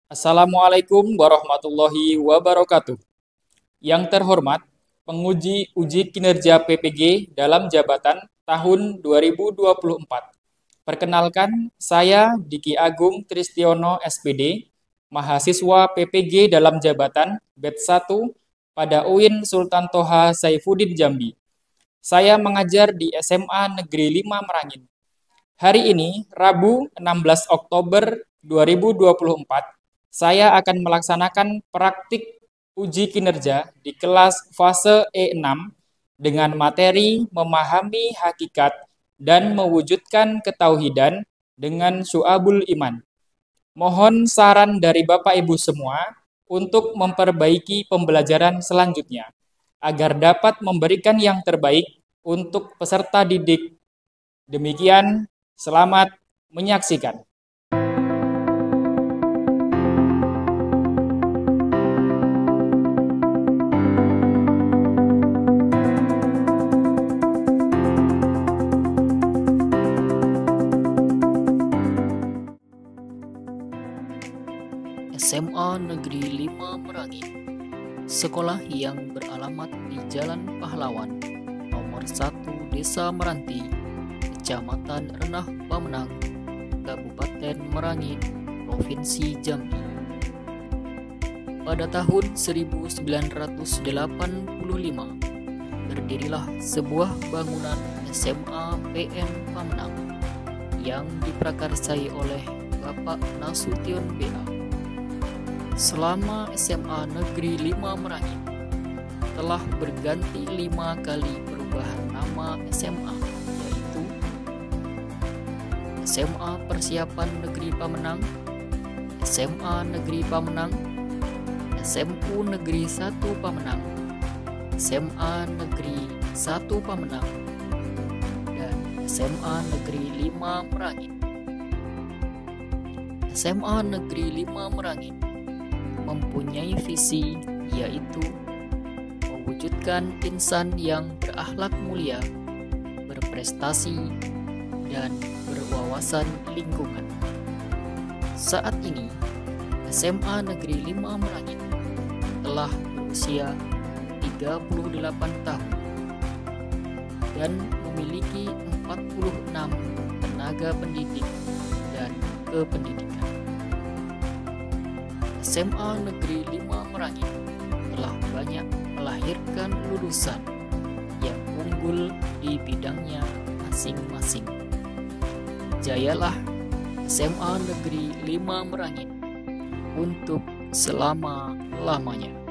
Assalamualaikum warahmatullahi wabarakatuh. Yang terhormat, penguji uji kinerja PPG dalam jabatan tahun 2024. Perkenalkan, saya Diki Agung Tristiono SPD, mahasiswa PPG dalam jabatan Batch 1 pada UIN Sultan Toha Saifuddin Jambi. Saya mengajar di SMA Negeri 5 Merangin. Hari ini, Rabu 16 Oktober 2024, saya akan melaksanakan praktik uji kinerja di kelas fase E6 dengan materi memahami hakikat dan mewujudkan ketauhidan dengan syu'abul iman. Mohon saran dari Bapak Ibu semua untuk memperbaiki pembelajaran selanjutnya agar dapat memberikan yang terbaik untuk peserta didik. Demikian, selamat menyaksikan. SMA Negeri 5 Merangin, sekolah yang beralamat di Jalan Pahlawan, nomor 1 Desa Meranti, Kecamatan Renah Pamenang, Kabupaten Merangin, Provinsi Jambi. Pada tahun 1985, berdirilah sebuah bangunan SMA PN Pamenang yang diprakarsai oleh Bapak Nasution BA. Selama SMA Negeri 5 Merangin telah berganti 5 kali perubahan nama SMA, yaitu SMA Persiapan Negeri Pamenang, SMA Negeri Pamenang, SMU Negeri 1 Pamenang, SMA Negeri 1 Pamenang, dan SMA Negeri 5 Merangin. SMA Negeri 5 Merangin mempunyai visi, yaitu mewujudkan insan yang berakhlak mulia, berprestasi, dan berwawasan lingkungan. Saat ini, SMA Negeri 5 Merangin telah berusia 38 tahun dan memiliki 46 tenaga pendidik dan kependidikan. SMA Negeri 5 Merangin telah banyak melahirkan lulusan yang unggul di bidangnya masing-masing. Jayalah SMA Negeri 5 Merangin untuk selama-lamanya.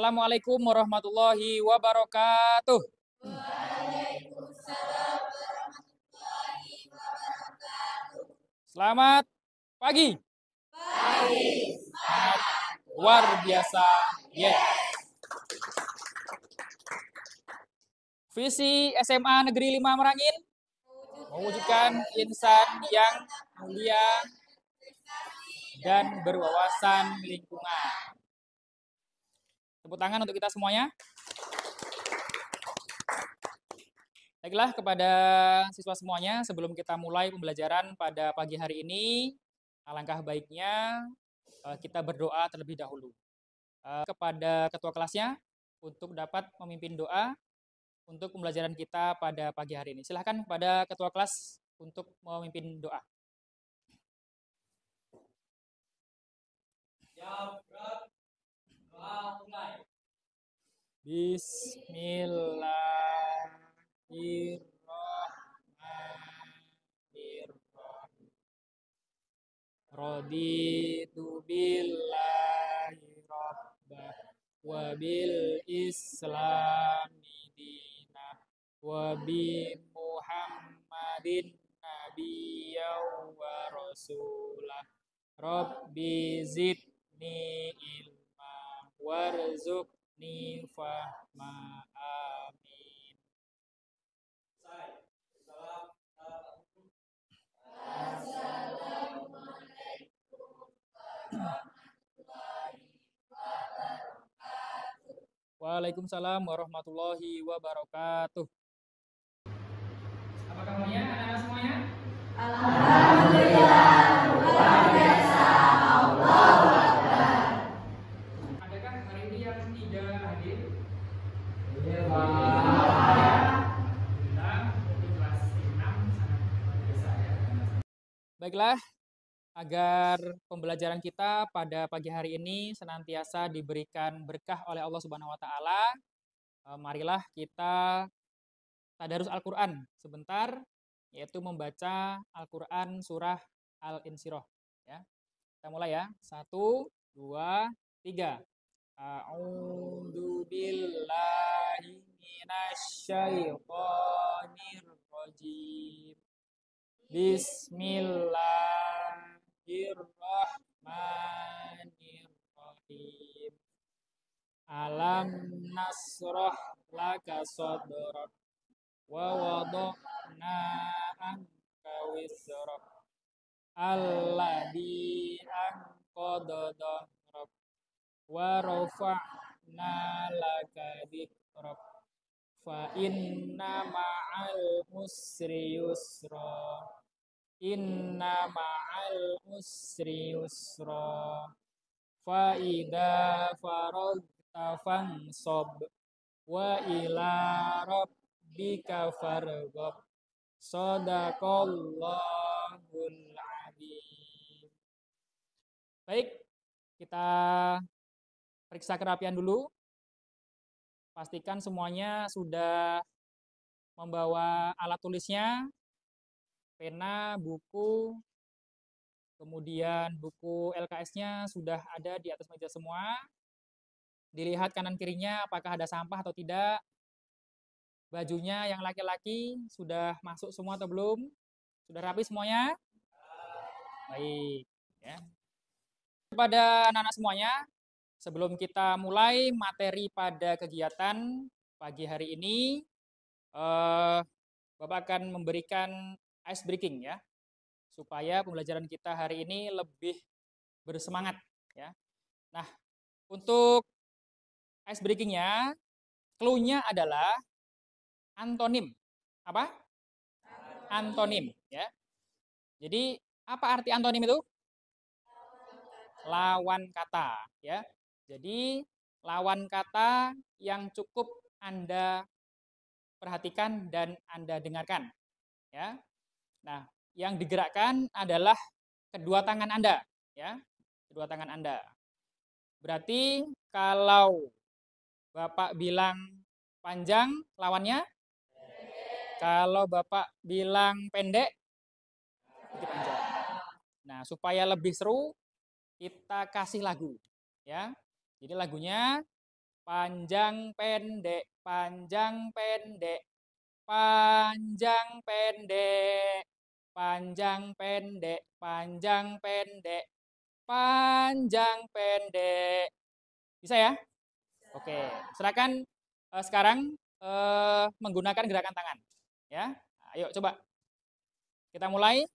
Assalamualaikum warahmatullahi wabarakatuh. Waalaikumsalam warahmatullahi wabarakatuh. Selamat pagi. Pagi, semangat, Luar biasa. Yes. Visi SMA Negeri 5 Merangin mewujudkan insan yang mulia dan berwawasan lingkungan. Tepuk tangan untuk kita semuanya. Baiklah, kepada siswa semuanya, sebelum kita mulai pembelajaran pada pagi hari ini, alangkah baiknya kita berdoa terlebih dahulu. Kepada ketua kelasnya untuk dapat memimpin doa untuk pembelajaran kita pada pagi hari ini. Silahkan kepada ketua kelas untuk memimpin doa. Bismillahirrahmanirrahim. Raditu billahi rabbah wa bil islami dinah wa bi Muhammadin nabiyyan wa rasulah. Rabbi zidni ilma warzuqni fahma. Amin. Waalaikumsalam warahmatullahi wabarakatuh. Apa kabarnya anak-anak semuanya? Alhamdulillah, luar biasa, Allahu Akbar. Adakah hari ini yang tidak hadir? Iya, Pak. Alhamdulillah, untuk kelas 6 sangat luar biasa ya. Baiklah, agar pembelajaran kita pada pagi hari ini senantiasa diberikan berkah oleh Allah Subhanahu wa taala, marilah kita tadarus Al-Qur'an sebentar, yaitu membaca Al-Qur'an surah Al-Insyirah ya. Kita mulai ya. 1 2 3. A'udzu billahi minasyaitonir rajim. Bismillahirrahmanirrahim. Alam nasrah laka sadrak wa wada'na anka wisrak alladzi anqadha dhahrak wa rafa'na laka dzikrak fa inna ma'al usri yusra. Inna ma'al usri yusra. Fa idza faragta fansab wa ila rabbika farghab. Shadaqallahul adzim. Baik, kita periksa kerapian dulu. Pastikan semuanya sudah membawa alat tulisnya, pena, buku, kemudian buku LKS-nya sudah ada di atas meja semua. Dilihat kanan kirinya apakah ada sampah atau tidak. Bajunya yang laki-laki sudah masuk semua atau belum? Sudah rapi semuanya? Baik. Ya. Kepada anak-anak semuanya, sebelum kita mulai materi pada kegiatan pagi hari ini, Bapak akan memberikan ice breaking ya, supaya pembelajaran kita hari ini lebih bersemangat ya. Nah, untuk ice breakingnya, clue-nya adalah antonim. Apa? Antonim ya. Jadi apa arti antonim itu? Lawan kata ya. Jadi lawan kata yang cukup Anda perhatikan dan Anda dengarkan ya. Nah, yang digerakkan adalah kedua tangan Anda ya. Kedua tangan Anda. Berarti kalau Bapak bilang panjang, lawannya? Kalau Bapak bilang pendek, itu panjang. Nah, supaya lebih seru, kita kasih lagu ya. Jadi lagunya panjang pendek, panjang pendek, panjang pendek, panjang pendek, panjang pendek, panjang pendek. Bisa ya? Oke, silakan sekarang menggunakan gerakan tangan. Ya, ayo coba kita mulai.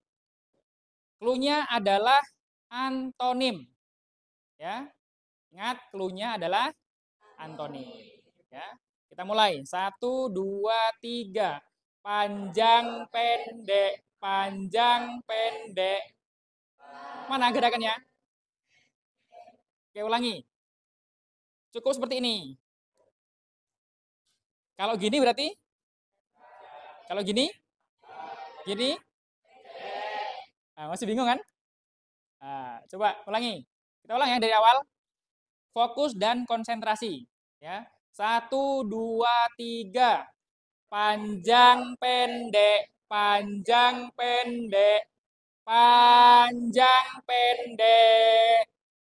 Clue-nya adalah antonim. Ya, ingat clue-nya adalah antonim. Ya, kita mulai. 1, 2, 3. Panjang, pendek, panjang, pendek. Mana gerakannya? Oke, ulangi. Cukup seperti ini. Kalau gini berarti? Kalau gini? Gini? Nah, masih bingung kan? Nah, coba ulangi. Kita ulang ya dari awal. Fokus dan konsentrasi. Ya, 1, 2, 3. Panjang, pendek, panjang, pendek, panjang, pendek,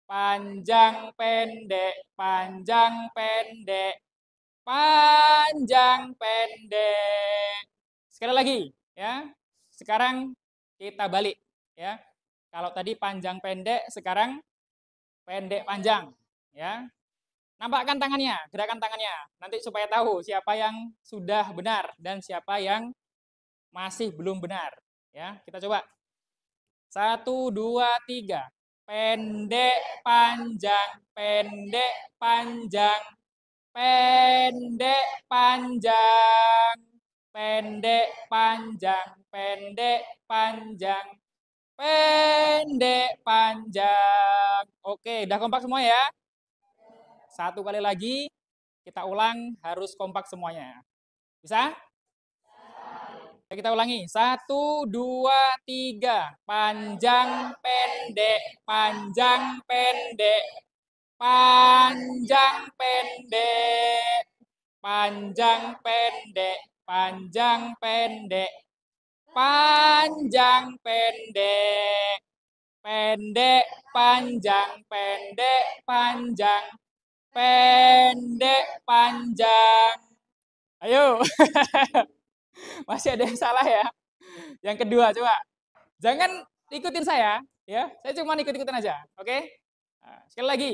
panjang, pendek, panjang, pendek, panjang, pendek. Sekali lagi, ya. Sekarang kita balik, ya. Kalau tadi panjang pendek, sekarang pendek panjang, ya. Nampakkan tangannya, gerakan tangannya. Nanti supaya tahu siapa yang sudah benar dan siapa yang masih belum benar. Ya, kita coba. 1, 2, 3. Pendek, panjang, pendek, panjang, pendek, panjang, pendek, panjang, pendek, panjang, pendek, panjang. Oke, udah kompak semua ya? Satu kali lagi, kita ulang, harus kompak semuanya. Bisa? Kita ulangi. 1, 2, 3. Panjang, pendek, panjang, pendek, panjang, pendek, panjang, pendek, panjang, pendek, panjang, pendek, pendek, panjang, pendek, panjang, pendek, panjang. Ayo. Masih ada yang salah ya. Yang kedua, coba. Jangan ikutin saya, ya. Saya cuma ikut-ikutin aja, oke? Nah, sekali lagi.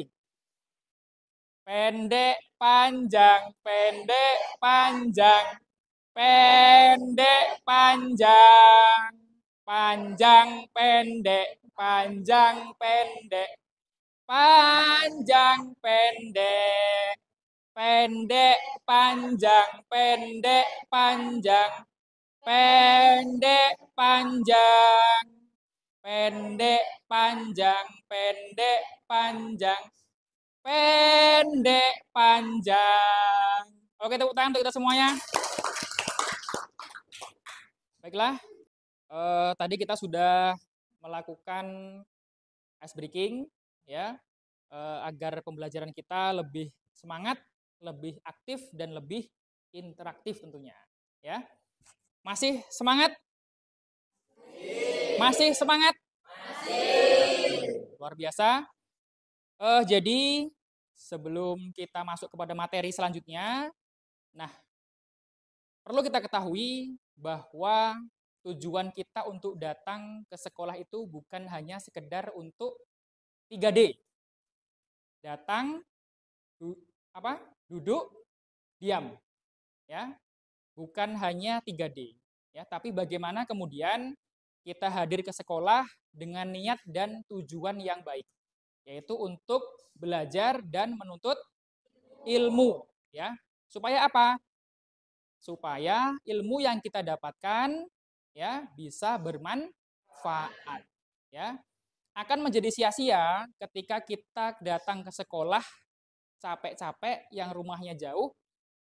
Pendek, panjang, pendek, panjang, pendek, panjang, panjang, pendek, panjang, pendek, panjang, pendek, pendek, panjang, pendek, panjang, pendek, panjang, pendek, panjang, pendek, panjang, pendek, panjang. Oke, tepuk tangan untuk kita semuanya. Baiklah, tadi kita sudah melakukan ice breaking, ya, agar pembelajaran kita lebih semangat, lebih aktif, dan lebih interaktif tentunya. Ya, masih semangat? Masih semangat? Masih. Luar biasa. Jadi sebelum kita masuk kepada materi selanjutnya, nah, perlu kita ketahui bahwa tujuan kita untuk datang ke sekolah itu bukan hanya sekedar untuk 3D. Datang, duduk, diam. Ya. Bukan hanya 3D. Ya, tapi bagaimana kemudian kita hadir ke sekolah dengan niat dan tujuan yang baik, yaitu untuk belajar dan menuntut ilmu, ya. Supaya apa? Supaya ilmu yang kita dapatkan, ya, bisa bermanfaat, ya. Akan menjadi sia-sia ketika kita datang ke sekolah capek-capek yang rumahnya jauh,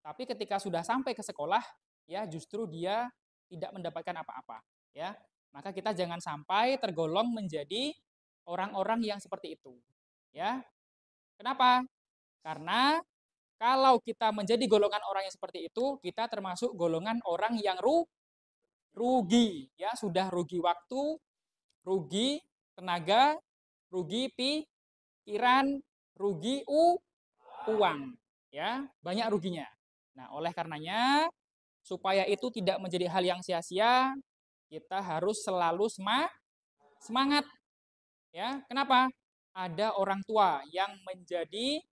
tapi ketika sudah sampai ke sekolah, ya, justru dia tidak mendapatkan apa-apa, ya. Maka kita jangan sampai tergolong menjadi orang-orang yang seperti itu, ya. Kenapa? Karena kalau kita menjadi golongan orang yang seperti itu, kita termasuk golongan orang yang rugi, ya, sudah rugi waktu, rugi tenaga, rugi pikiran, rugi uang, ya, banyak ruginya. Nah, oleh karenanya, supaya itu tidak menjadi hal yang sia-sia, kita harus selalu semangat, ya. Kenapa? Ada orang tua yang menjadi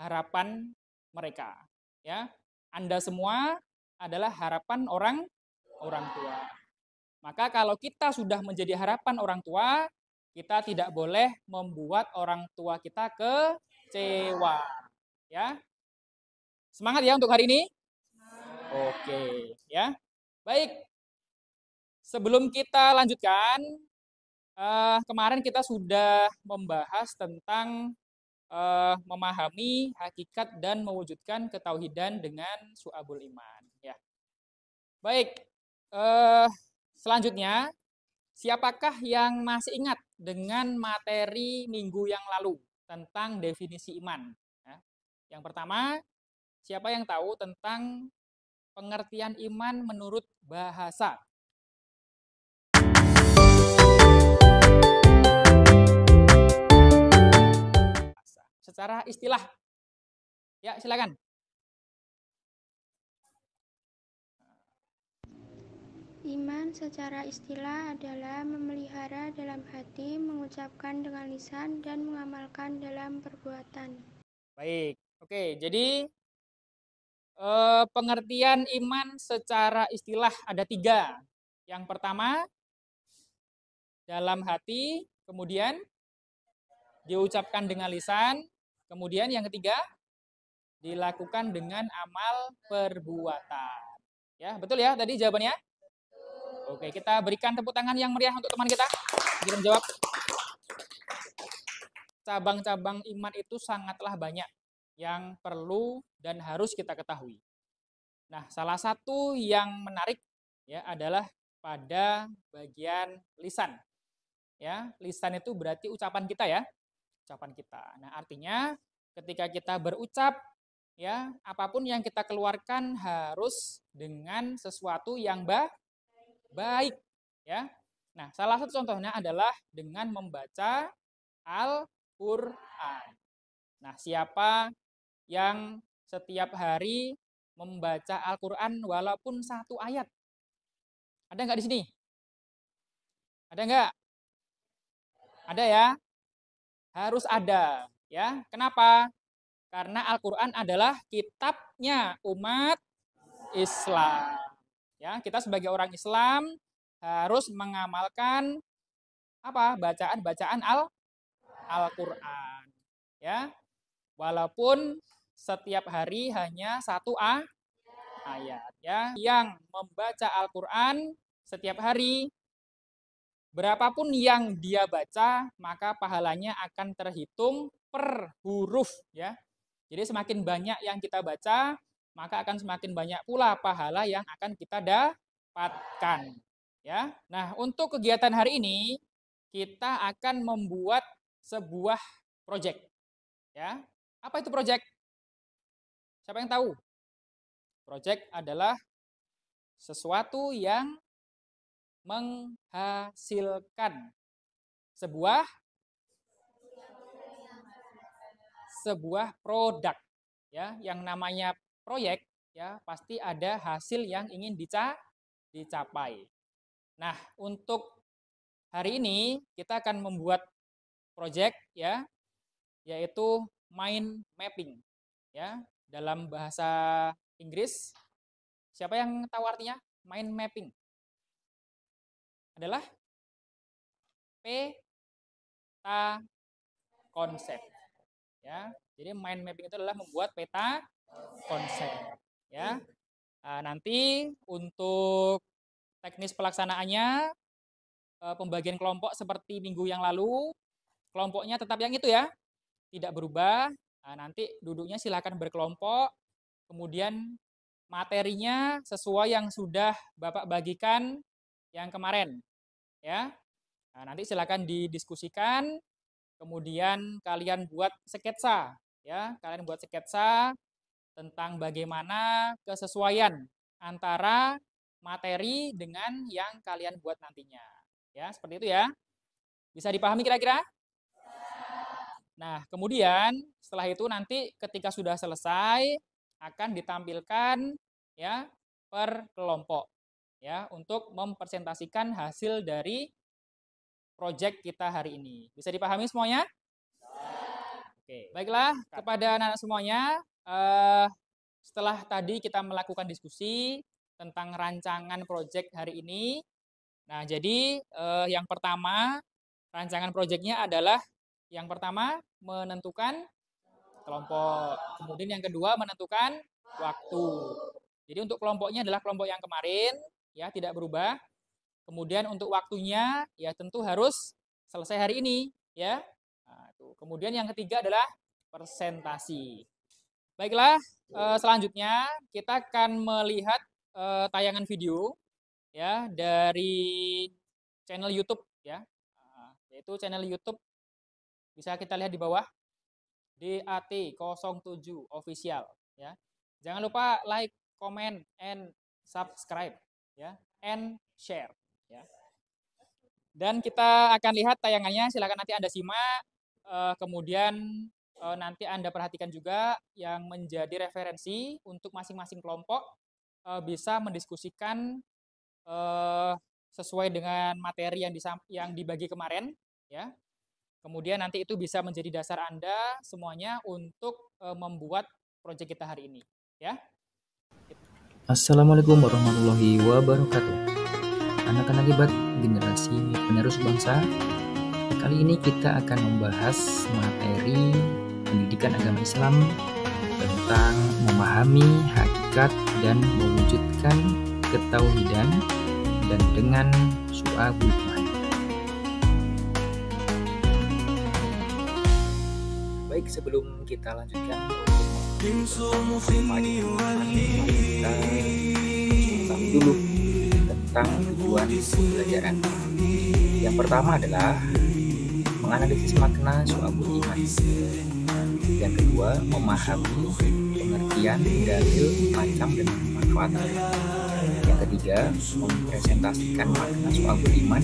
harapan mereka, ya. Anda semua adalah harapan orang tua. Maka kalau kita sudah menjadi harapan orang tua, kita tidak boleh membuat orang tua kita kecewa. Ya. Semangat ya untuk hari ini? Oke, ya. Baik. Sebelum kita lanjutkan, kemarin kita sudah membahas tentang memahami hakikat dan mewujudkan ketauhidan dengan syu'abul iman. Ya. Baik, selanjutnya, siapakah yang masih ingat dengan materi minggu yang lalu tentang definisi iman? Ya. Yang pertama, siapa yang tahu tentang pengertian iman menurut bahasa? Secara istilah. Ya, silakan. Iman secara istilah adalah memelihara dalam hati, mengucapkan dengan lisan, dan mengamalkan dalam perbuatan. Baik, oke. Jadi pengertian iman secara istilah ada 3. Yang pertama, dalam hati, kemudian diucapkan dengan lisan, kemudian yang ketiga, dilakukan dengan amal perbuatan. Ya, betul ya tadi jawabannya? Oke, kita berikan tepuk tangan yang meriah untuk teman kita. Kita menjawab. Cabang-cabang iman itu sangatlah banyak yang perlu dan harus kita ketahui. Nah, salah satu yang menarik ya adalah pada bagian lisan. Ya, lisan itu berarti ucapan kita ya. Ucapan kita. Nah, artinya ketika kita berucap ya, apapun yang kita keluarkan harus dengan sesuatu yang baik ya. Nah, salah satu contohnya adalah dengan membaca Al-Qur'an. Nah, siapa yang setiap hari membaca Al-Qur'an walaupun 1 ayat? Ada nggak di sini? Ada nggak? Ada ya? Harus ada ya. Kenapa? Karena Al-Qur'an adalah kitabnya umat Islam. Ya, kita sebagai orang Islam harus mengamalkan apa? Bacaan-bacaan Al-Qur'an. Ya. Walaupun setiap hari hanya 1 ayat ya. Yang membaca Al-Qur'an setiap hari berapapun yang dia baca, maka pahalanya akan terhitung per huruf ya. Jadi semakin banyak yang kita baca, maka akan semakin banyak pula pahala yang akan kita dapatkan. Ya. Nah, untuk kegiatan hari ini kita akan membuat sebuah proyek. Ya. Apa itu proyek? Siapa yang tahu? Proyek adalah sesuatu yang menghasilkan sebuah produk ya. Yang namanya proyek ya pasti ada hasil yang ingin dicapai. Nah, untuk hari ini kita akan membuat proyek ya, yaitu mind mapping ya. Dalam bahasa Inggris, siapa yang tahu artinya mind mapping? Adalah peta konsep ya. Jadi mind mapping itu adalah membuat peta konsep ya. Nah, nanti untuk teknis pelaksanaannya pembagian kelompok seperti minggu yang lalu, kelompoknya tetap yang itu ya, tidak berubah. Nah, nanti duduknya silakan berkelompok, kemudian materinya sesuai yang sudah Bapak bagikan yang kemarin ya. Nah, nanti silakan didiskusikan, kemudian kalian buat sketsa ya, kalian buat sketsa tentang bagaimana kesesuaian antara materi dengan yang kalian buat nantinya. Ya, seperti itu ya. Bisa dipahami kira-kira? Nah, kemudian setelah itu nanti ketika sudah selesai akan ditampilkan ya per kelompok ya untuk mempresentasikan hasil dari proyek kita hari ini. Bisa dipahami semuanya? Oke, baiklah kepada anak-anak semuanya, setelah tadi kita melakukan diskusi tentang rancangan proyek hari ini. Nah, jadi yang pertama, rancangan proyeknya adalah yang pertama menentukan kelompok. Kemudian yang kedua menentukan waktu. Jadi untuk kelompoknya adalah kelompok yang kemarin, ya tidak berubah. Kemudian untuk waktunya ya tentu harus selesai hari ini, ya. Nah, kemudian yang ketiga adalah presentasi. Baiklah, selanjutnya kita akan melihat tayangan video ya dari channel YouTube ya. Yaitu channel YouTube bisa kita lihat di bawah DAT07 Official ya. Jangan lupa like, comment, and subscribe ya, and share ya. Dan kita akan lihat tayangannya, silakan nanti Anda simak, kemudian nanti Anda perhatikan juga yang menjadi referensi untuk masing-masing kelompok bisa mendiskusikan sesuai dengan materi yang dibagi kemarin ya. Kemudian nanti itu bisa menjadi dasar Anda semuanya untuk membuat proyek kita hari ini ya. Assalamualaikum warahmatullahi wabarakatuh. Anak-anak hebat generasi penerus bangsa. Kali ini kita akan membahas materi pendidikan agama Islam tentang memahami hakikat dan mewujudkan ketauhidan dan dengan syu'abul iman. Baik, sebelum kita lanjutkan mari kita tahu dulu tentang tujuan pembelajaran. Yang pertama adalah menganalisis makna syu'abul iman. Yang kedua, memahami pengertian dalil, macam, dan manfaat. Yang ketiga, mempresentasikan makna syu'abul iman.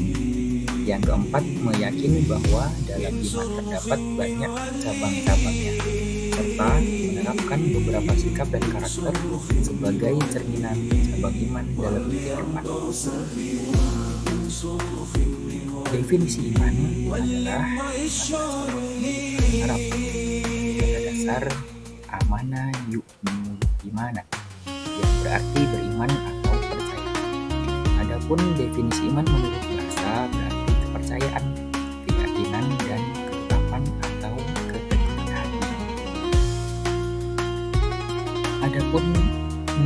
Yang keempat, meyakini bahwa dalam iman terdapat banyak cabang-cabangnya, serta menerapkan beberapa sikap dan karakter sebagai cerminan cabang iman dalam kehidupan. Definisi iman adalah Arab pada dasar amana yu'minu imana, yang berarti beriman atau percaya. Adapun definisi iman menurut bahasa berarti kepercayaan, keyakinan, dan ketetapan atau keteguhan hati. Adapun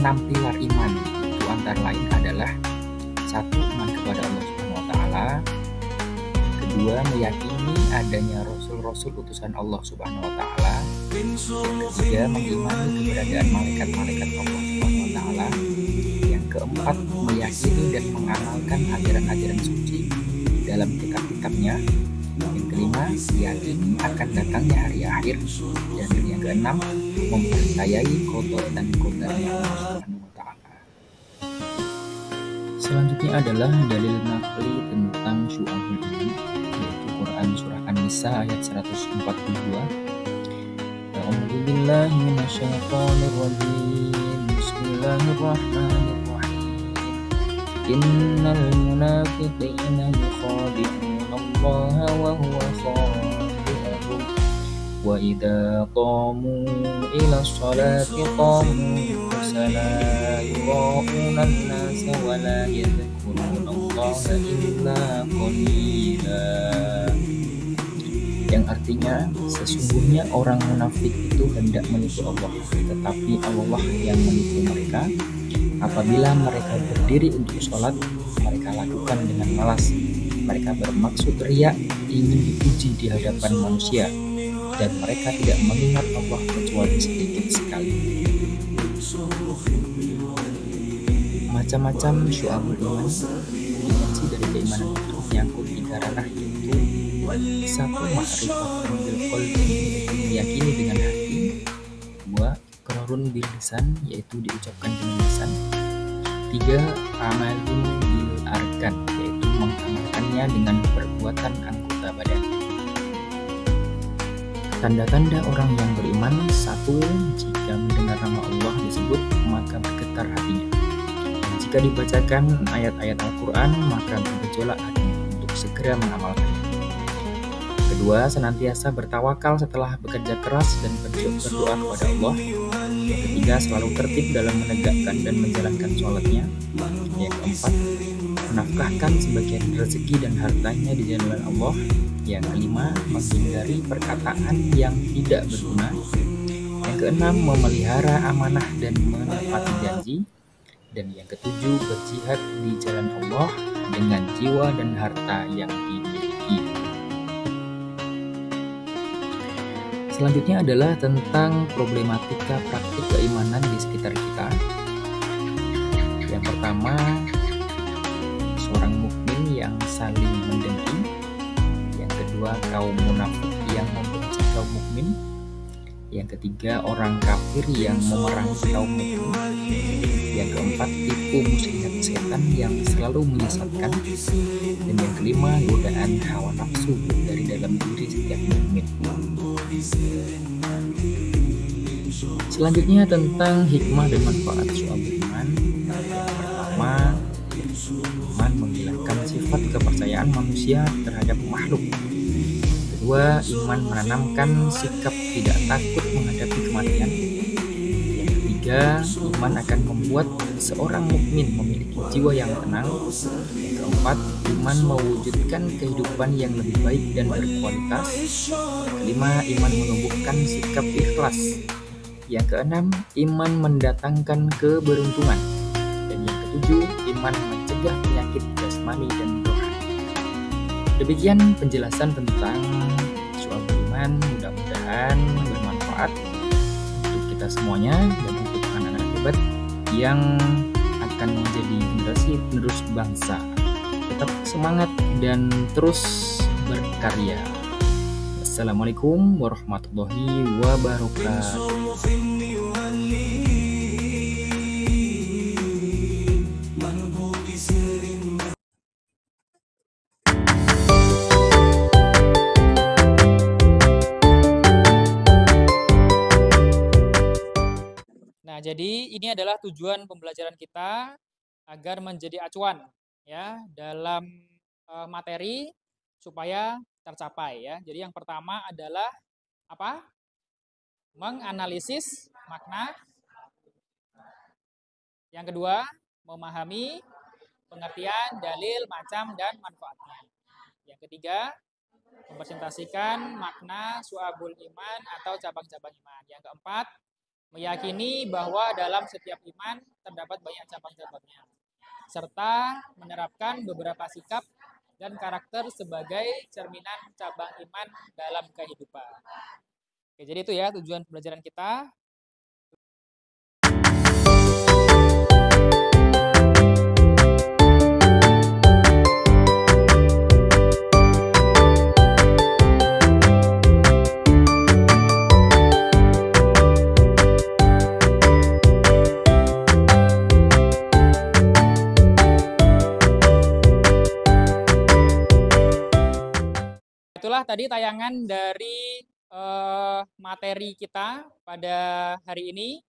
6 pilar iman itu antara lain adalah: 1. Iman kepada Allah Subhanahu wa taala. Kedua, meyakini adanya rasul-rasul utusan Allah Subhanahu wa taala. Ketiga, mengimani keberadaan malaikat-malaikat Allah Subhanahu wa taala. Yang keempat, meyakini dan mengamalkan ajaran-ajaran suci dalam kitab-kitabnya. Yang kelima, meyakini akan datangnya hari akhir. Dan yang keenam, mempercayai qada dan qadarnya Allah Subhanahu wa taala. Selanjutnya adalah dalil naqli tentang syu'abul iman, yaitu Quran surah An-Nisa ayat 142. A'udzu billahi minasyaitonir rajim. Bismillahirrahmanirrahim. Innal munafiqina yukhadi'una Allaha wa huwa khadi'uhum wa idza qamu ila sholati qamu kusala yura'una an-nasa wa la yadhkuruna Allaha illa qalila. Yang artinya, sesungguhnya orang munafik itu hendak menipu Allah, tetapi Allah yang menipu mereka. Apabila mereka berdiri untuk sholat, mereka lakukan dengan malas. Mereka bermaksud riya, ingin dipuji di hadapan manusia, dan mereka tidak mengingat Allah kecuali sedikit sekali. Macam-macam syu'abul iman. Dimensi dari keimanan itu menyangkut 3 ranah, yaitu 1. Ma'rifatun bil qalbi, meyakini dengan hati. 2. Iqrarun bil lisan, yaitu diucapkan dengan lisan. 3. Amalun bil arkan, yaitu mengamalkannya dengan perbuatan anggota badan. Tanda-tanda orang yang beriman: 1. Jika mendengar nama Allah disebut, maka bergetar hatinya. Dan jika dibacakan ayat-ayat Al-Quran, maka bergejolak hatinya untuk segera mengamalkannya. Kedua, senantiasa bertawakal setelah bekerja keras dan berdoa kepada Allah. Yang ketiga, selalu tertib dalam menegakkan dan menjalankan sholatnya. Yang keempat, menafkahkan sebagian rezeki dan hartanya di jalan Allah. Yang kelima, menghindari perkataan yang tidak berguna. Yang keenam, memelihara amanah dan menepati janji. Dan yang ketujuh, berjihad di jalan Allah dengan jiwa dan harta yang dimiliki. Selanjutnya adalah tentang problematika praktik keimanan di sekitar kita. Yang pertama, seorang mukmin yang saling mendengki. Yang kedua, kaum munafik yang membenci kaum mukmin. Yang ketiga, orang kafir yang memerangi kaum mukmin. Yang keempat, tipu muslihat setan yang selalu menyesatkan. Dan yang kelima, godaan hawa nafsu dari dalam diri setiap mukmin. Selanjutnya tentang hikmah dan manfaat syu'abul iman. Yang pertama, iman menghilangkan sifat kepercayaan manusia terhadap makhluk. Kedua, iman menanamkan sikap tidak takut menghadapi kematian. Yang ketiga, iman akan membuat seorang mukmin memiliki jiwa yang tenang. Yang keempat, iman mewujudkan kehidupan yang lebih baik dan berkualitas. Yang kelima, iman menumbuhkan sikap ikhlas. Yang keenam, iman mendatangkan keberuntungan. Dan yang ketujuh, iman mencegah penyakit jasmani dan rohani. Demikian penjelasan tentang syu'abul iman, mudah-mudahan bermanfaat untuk kita semuanya dan untuk anak-anak hebat yang akan menjadi generasi penerus bangsa. Tetap semangat dan terus berkarya. Assalamualaikum warahmatullahi wabarakatuh. Nah, jadi ini adalah tujuan pembelajaran kita agar menjadi acuan ya dalam materi supaya tercapai ya. Jadi yang pertama adalah apa? Menganalisis makna. Yang kedua, memahami pengertian, dalil, macam, dan manfaatnya. Yang ketiga, mempresentasikan makna syu'abul iman atau cabang-cabang iman. Yang keempat, meyakini bahwa dalam setiap iman terdapat banyak cabang-cabangnya, serta menerapkan beberapa sikap dan karakter sebagai cerminan cabang iman dalam kehidupan. Oke, jadi itu ya tujuan pembelajaran kita. Itulah tadi tayangan dari materi kita pada hari ini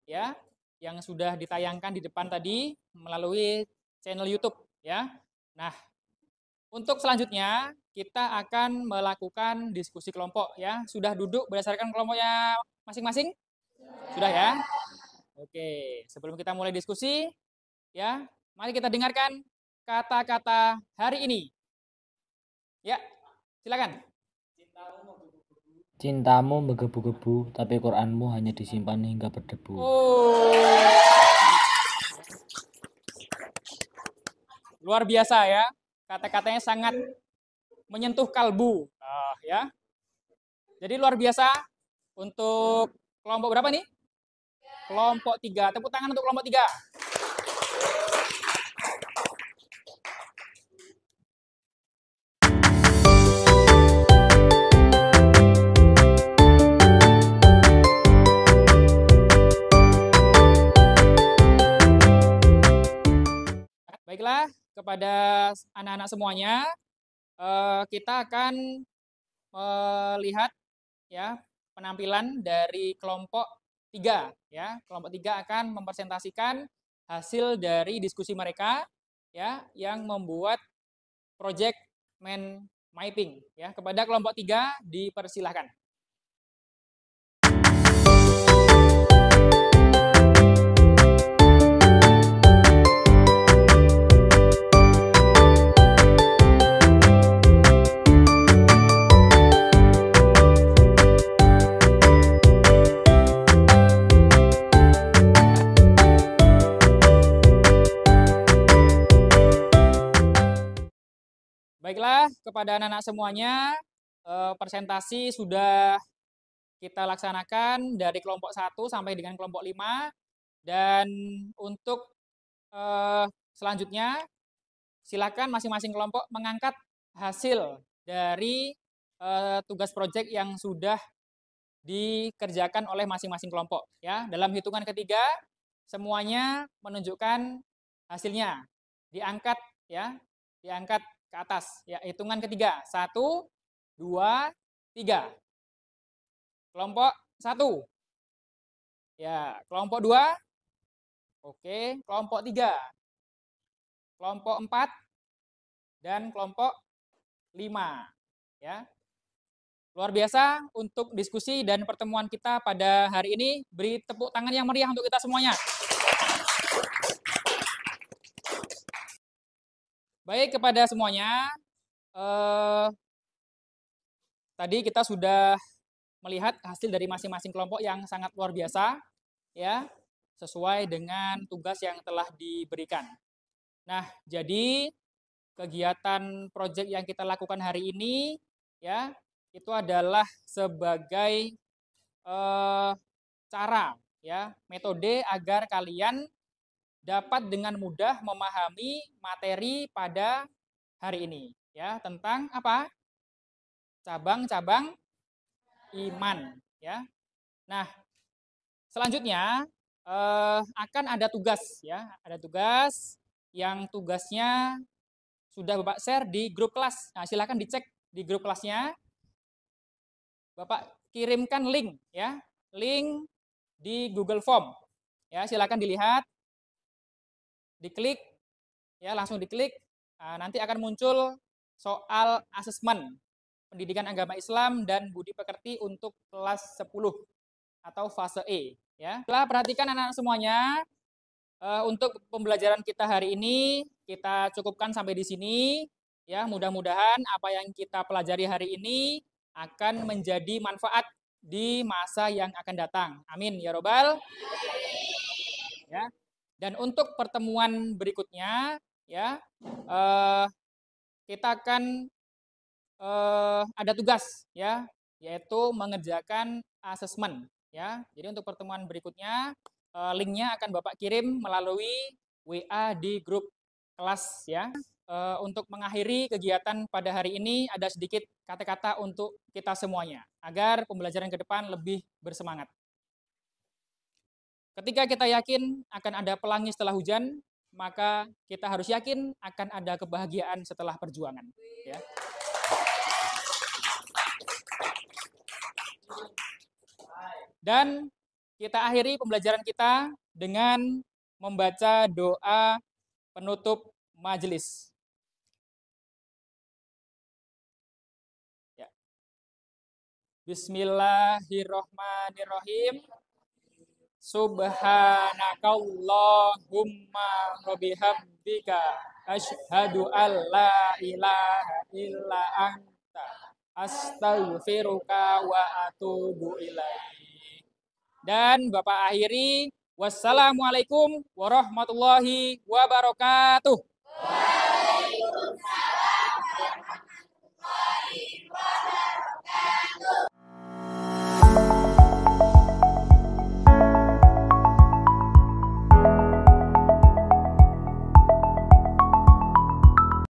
ya, yang sudah ditayangkan di depan tadi melalui channel YouTube ya. Nah, untuk selanjutnya kita akan melakukan diskusi kelompok ya. Sudah duduk berdasarkan kelompoknya masing-masing? Sudah ya? Oke, sebelum kita mulai diskusi ya, mari kita dengarkan kata-kata hari ini. Ya, silakan. Cintamu menggebu-gebu, tapi Quranmu hanya disimpan hingga berdebu. Oh. Luar biasa ya. Kata-katanya sangat menyentuh kalbu. Ya. Jadi luar biasa untuk kelompok berapa nih? Kelompok 3. Tepuk tangan untuk kelompok 3. Baiklah, kepada anak-anak semuanya, kita akan melihat ya penampilan dari kelompok 3 ya. Kelompok 3 akan mempresentasikan hasil dari diskusi mereka ya yang membuat project mind mapping ya. Kepada kelompok 3 dipersilahkan. Baiklah, kepada anak-anak semuanya, presentasi sudah kita laksanakan dari kelompok 1 sampai dengan kelompok 5. Dan untuk selanjutnya, silakan masing-masing kelompok mengangkat hasil dari tugas proyek yang sudah dikerjakan oleh masing-masing kelompok. Ya, dalam hitungan ketiga, semuanya menunjukkan hasilnya. Diangkat ya, diangkat ke atas. Ya, hitungan ketiga. 1, 2, 3. Kelompok 1. Ya, kelompok 2. Oke, kelompok 3. Kelompok 4 dan kelompok 5. Ya. Luar biasa untuk diskusi dan pertemuan kita pada hari ini. Beri tepuk tangan yang meriah untuk kita semuanya. Baik, kepada semuanya, tadi kita sudah melihat hasil dari masing-masing kelompok yang sangat luar biasa, ya, sesuai dengan tugas yang telah diberikan. Nah, jadi kegiatan proyek yang kita lakukan hari ini, ya, itu adalah sebagai cara, ya, metode agar kalian dapat dengan mudah memahami materi pada hari ini, ya, tentang apa? Cabang-cabang iman, ya. Nah, selanjutnya akan ada tugas, ya, ada tugas yang tugasnya sudah Bapak share di grup kelas. Nah, silakan dicek di grup kelasnya. Bapak kirimkan link, ya, link di Google Form, ya, silakan dilihat. Diklik, ya, langsung diklik. Nah, nanti akan muncul soal asesmen pendidikan agama Islam dan budi pekerti untuk kelas 10 atau fase E. Ya, setelah perhatikan anak-anak semuanya, untuk pembelajaran kita hari ini kita cukupkan sampai di sini. Ya, mudah-mudahan apa yang kita pelajari hari ini akan menjadi manfaat di masa yang akan datang. Amin ya robbal. Ya. Dan untuk pertemuan berikutnya, ya, kita akan ada tugas, ya, yaitu mengerjakan asesmen, ya. Jadi untuk pertemuan berikutnya, linknya akan Bapak kirim melalui WA di grup kelas, ya. Untuk mengakhiri kegiatan pada hari ini, ada sedikit kata-kata untuk kita semuanya, agar pembelajaran ke depan lebih bersemangat. Ketika kita yakin akan ada pelangi setelah hujan, maka kita harus yakin akan ada kebahagiaan setelah perjuangan. Ya. Dan kita akhiri pembelajaran kita dengan membaca doa penutup majelis. Ya. Bismillahirrahmanirrahim. Subhanakallahumma wa bihamdika asyhadu an la ilaha illa anta astaghfiruka wa atubu ilaik. Dan Bapak akhiri, wassalamualaikum warahmatullahi wabarakatuh.